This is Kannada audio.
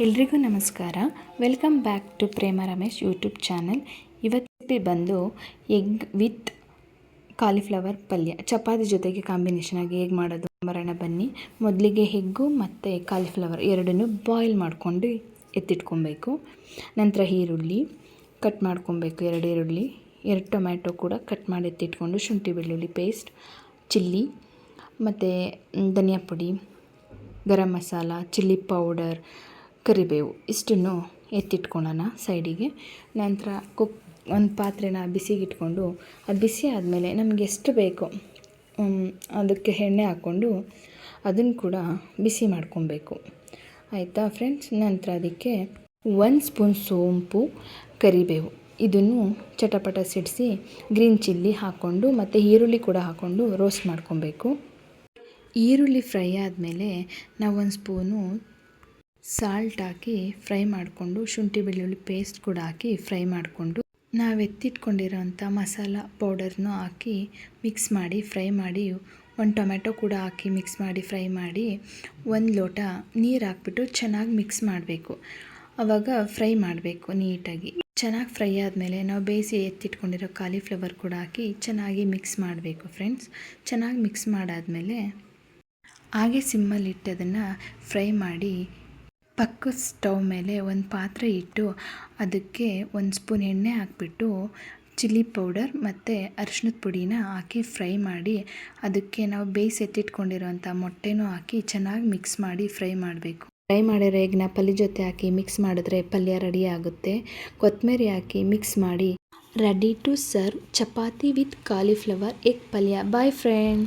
ಎಲ್ರಿಗೂ ನಮಸ್ಕಾರ. Welcome back to Prema Ramesh YouTube channel. ಇವತ್ತು ಬಂದು ಎಗ್ ವಿತ್ ಕಾಲಿಫ್ಲವರ್ ಪಲ್ಯ ಚಪಾತಿ ಜೊತೆಗೆ ಕಾಂಬಿನೇಷನ್ ಆಗಿ ಹೇಗೆ ಮಾಡೋದು ಬರೋಣ ಬನ್ನಿ. ಮೊದಲಿಗೆ ಎಗ್ಗು ಮತ್ತು ಕಾಲಿಫ್ಲವರ್ ಎರಡನ್ನೂ ಬಾಯ್ಲ್ ಮಾಡ್ಕೊಂಡು ಎತ್ತಿಟ್ಕೊಬೇಕು. ನಂತರ ಈರುಳ್ಳಿ ಕಟ್ ಮಾಡ್ಕೊಬೇಕು, 2 ಈರುಳ್ಳಿ, 2 ಟೊಮ್ಯಾಟೊ ಕೂಡ ಕಟ್ ಮಾಡಿ ಎತ್ತಿಟ್ಕೊಂಡು, ಶುಂಠಿ ಬೆಳ್ಳುಳ್ಳಿ ಪೇಸ್ಟ್, ಚಿಲ್ಲಿ ಮತ್ತು ಧನಿಯಾ ಪುಡಿ, ಗರಂ ಮಸಾಲ, ಚಿಲ್ಲಿ ಪೌಡರ್, ಕರಿಬೇವು ಇಷ್ಟನ್ನು ಎತ್ತಿಟ್ಕೊಳ್ಳೋಣ ಸೈಡಿಗೆ. ನಂತರ ಒಂದು ಪಾತ್ರೆನ ಬಿಸಿಗಿಟ್ಕೊಂಡು ಅದು ಬಿಸಿ ಆದಮೇಲೆ ನಮಗೆ ಎಷ್ಟು ಬೇಕೋ ಅದಕ್ಕೆ ಎಣ್ಣೆ ಹಾಕ್ಕೊಂಡು ಅದನ್ನು ಕೂಡ ಬಿಸಿ ಮಾಡ್ಕೊಬೇಕು, ಆಯಿತಾ ಫ್ರೆಂಡ್ಸ್. ನಂತರ ಅದಕ್ಕೆ 1 ಸ್ಪೂನ್ ಸೋಂಪು, ಕರಿಬೇವು ಇದನ್ನು ಚಟಪಟ ಸಿಡಿಸಿ ಗ್ರೀನ್ ಚಿಲ್ಲಿ ಹಾಕ್ಕೊಂಡು ಮತ್ತು ಈರುಳ್ಳಿ ಕೂಡ ಹಾಕ್ಕೊಂಡು ರೋಸ್ಟ್ ಮಾಡ್ಕೊಬೇಕು. ಈರುಳ್ಳಿ ಫ್ರೈ ಆದಮೇಲೆ ನಾವು 1 ಸ್ಪೂನು ಸಾಲ್ಟ್ ಹಾಕಿ ಫ್ರೈ ಮಾಡಿಕೊಂಡು, ಶುಂಠಿ ಬೆಳ್ಳುಳ್ಳಿ ಪೇಸ್ಟ್ ಕೂಡ ಹಾಕಿ ಫ್ರೈ ಮಾಡಿಕೊಂಡು, ನಾವು ಎತ್ತಿಟ್ಕೊಂಡಿರೋಂಥ ಮಸಾಲ ಪೌಡರ್ನೂ ಹಾಕಿ ಮಿಕ್ಸ್ ಮಾಡಿ ಫ್ರೈ ಮಾಡಿ, 1 ಟೊಮೆಟೊ ಕೂಡ ಹಾಕಿ ಮಿಕ್ಸ್ ಮಾಡಿ ಫ್ರೈ ಮಾಡಿ, 1 ಲೋಟ ನೀರು ಹಾಕ್ಬಿಟ್ಟು ಚೆನ್ನಾಗಿ ಮಿಕ್ಸ್ ಮಾಡಬೇಕು. ಆವಾಗ ಫ್ರೈ ಮಾಡಬೇಕು ನೀಟಾಗಿ. ಚೆನ್ನಾಗಿ ಫ್ರೈ ಆದಮೇಲೆ ನಾವು ಬೇಯಿಸಿ ಎತ್ತಿಟ್ಕೊಂಡಿರೋ ಕಾಲಿಫ್ಲವರ್ ಕೂಡ ಹಾಕಿ ಚೆನ್ನಾಗಿ ಮಿಕ್ಸ್ ಮಾಡಬೇಕು ಫ್ರೆಂಡ್ಸ್. ಚೆನ್ನಾಗಿ ಮಿಕ್ಸ್ ಮಾಡಾದಮೇಲೆ ಹಾಗೆ ಸಿಮ್ಮಲ್ಲಿಟ್ಟು ಅದನ್ನು ಫ್ರೈ ಮಾಡಿ, ಪಕ್ಕದ ಸ್ಟವ್ ಮೇಲೆ ಒಂದು ಪಾತ್ರೆ ಇಟ್ಟು ಅದಕ್ಕೆ 1 ಸ್ಪೂನ್ ಎಣ್ಣೆ ಹಾಕ್ಬಿಟ್ಟು ಚಿಲ್ಲಿ ಪೌಡರ್ ಮತ್ತು ಅರಿಶಿಣದ ಪುಡಿನ ಹಾಕಿ ಫ್ರೈ ಮಾಡಿ, ಅದಕ್ಕೆ ನಾವು ಬೇಯಿಸಿ ಎತ್ತಿಟ್ಕೊಂಡಿರೋಂಥ ಮೊಟ್ಟೆನೂ ಹಾಕಿ ಚೆನ್ನಾಗಿ ಮಿಕ್ಸ್ ಮಾಡಿ ಫ್ರೈ ಮಾಡಬೇಕು. ಫ್ರೈ ಮಾಡಿರೋ ಎಗ್ನ ಪಲ್ಯ ಜೊತೆ ಹಾಕಿ ಮಿಕ್ಸ್ ಮಾಡಿದ್ರೆ ಪಲ್ಯ ರೆಡಿ ಆಗುತ್ತೆ. ಕೊತ್ತಂಬರಿ ಹಾಕಿ ಮಿಕ್ಸ್ ಮಾಡಿ ready to serve chapati with cauliflower egg palya. Bye friend.